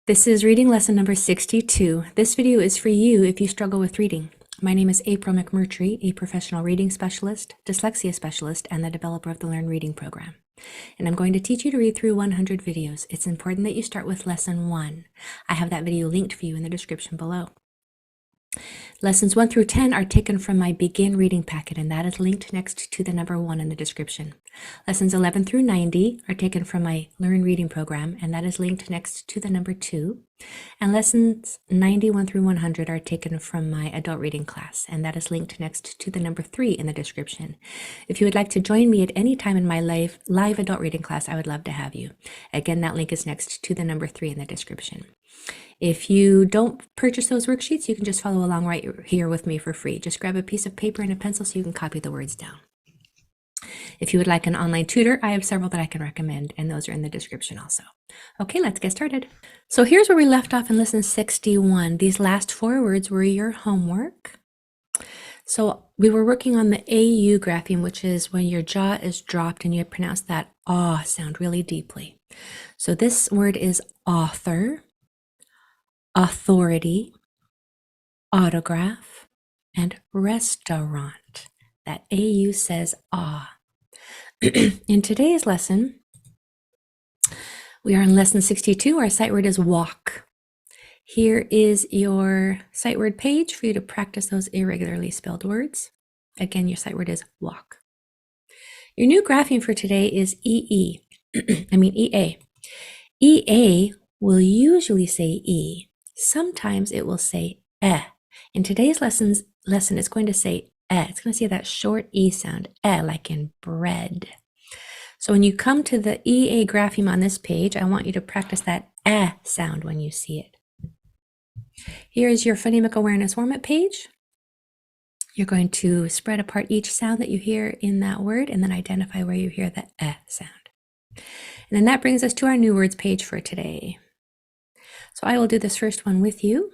This is reading lesson number 62. This video is for you if you struggle with reading. My name is April McMurtry, a professional reading specialist, dyslexia specialist, and the developer of the Learn Reading program. And I'm going to teach you to read through 100 videos. It's important that you start with lesson 1. I have that video linked for you in the description below. Lessons 1 through 10 are taken from my Begin Reading packet, and that is linked next to the number 1 in the description. Lessons 11 through 90 are taken from my Learn Reading program, and that is linked next to the number 2. And lessons 91 through 100 are taken from my adult reading class, and that is linked next to the number 3 in the description. If you would like to join me at any time in my live adult reading class, I would love to have you. Again, that link is next to the number 3 in the description. If you don't purchase those worksheets, you can just follow along right here with me for free. Just grab a piece of paper and a pencil so you can copy the words down. If you would like an online tutor, I have several that I can recommend, and those are in the description also. Okay, let's get started. So here's where we left off in lesson 61. These last 4 words were your homework. So we were working on the AU grapheme, which is when your jaw is dropped and you pronounce that ah sound really deeply. So this word is author, authority, autograph, and restaurant. That AU says ah. In today's lesson, we are in lesson 62. Our sight word is walk. Here is your sight word page for you to practice those irregularly spelled words. Again, your sight word is walk. Your new grapheme for today is EE. EA. EA will usually say E. Sometimes it will say eh. In today's lesson, it's going to say eh. It's going to say that short E sound, eh, like in bread. So when you come to the EA grapheme on this page, I want you to practice that eh sound when you see it. Here is your phonemic awareness warm-up page. You're going to spread apart each sound that you hear in that word and then identify where you hear the eh sound. And then that brings us to our new words page for today. So I will do this first one with you.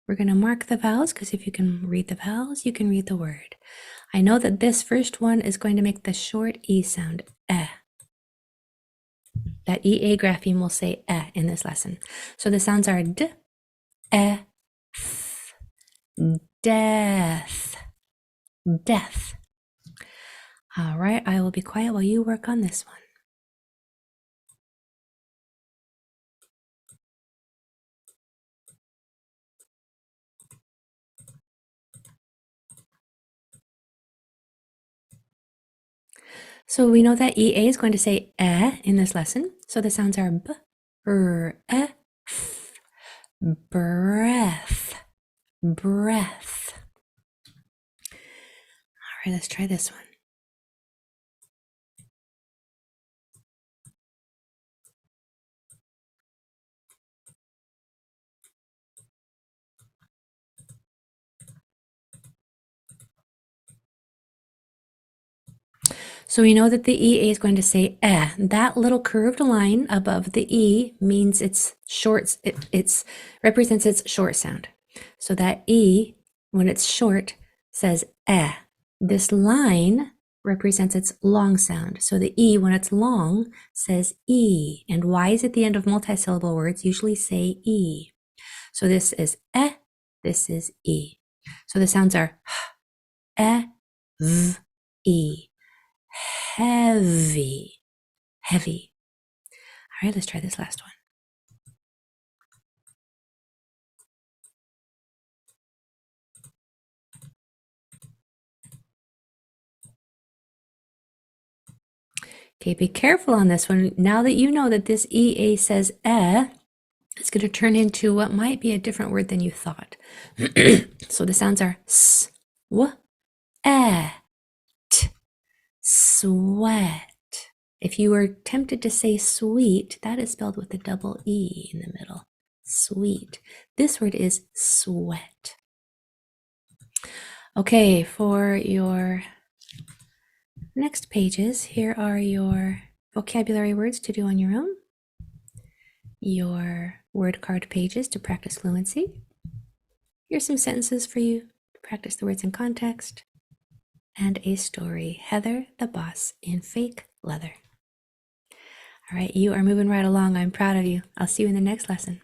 We're going to mark the vowels because if you can read the vowels, you can read the word. I know that this first one is going to make the short E sound, eh. That EA grapheme will say eh in this lesson. So the sounds are d, eh, th, death, death. All right, I will be quiet while you work on this one. So we know that EA is going to say eh in this lesson. So the sounds are b, r, eh, th, breath, breath. All right, let's try this one. So we know that the EA is going to say eh. That little curved line above the E means it's short. It represents its short sound. So that E, when it's short, says eh. This line represents its long sound. So the E, when it's long, says E. And Y's at the end of multisyllable words usually say E. So this is eh, this is E. So the sounds are eh, v, E. Heavy, heavy. All right, let's try this last one. Okay, be careful on this one. Now that you know that this EA says eh, it's going to turn into what might be a different word than you thought. So the sounds are s, w, eh, t, sweat. If you were tempted to say sweet, that is spelled with a double E in the middle. Sweet. This word is sweat. Okay, for your next pages, here are your vocabulary words to do on your own, your word card pages to practice fluency. Here's some sentences for you to practice the words in context, and a story, Heather the boss in fake leather. All right, you are moving right along. I'm proud of you. I'll see you in the next lesson.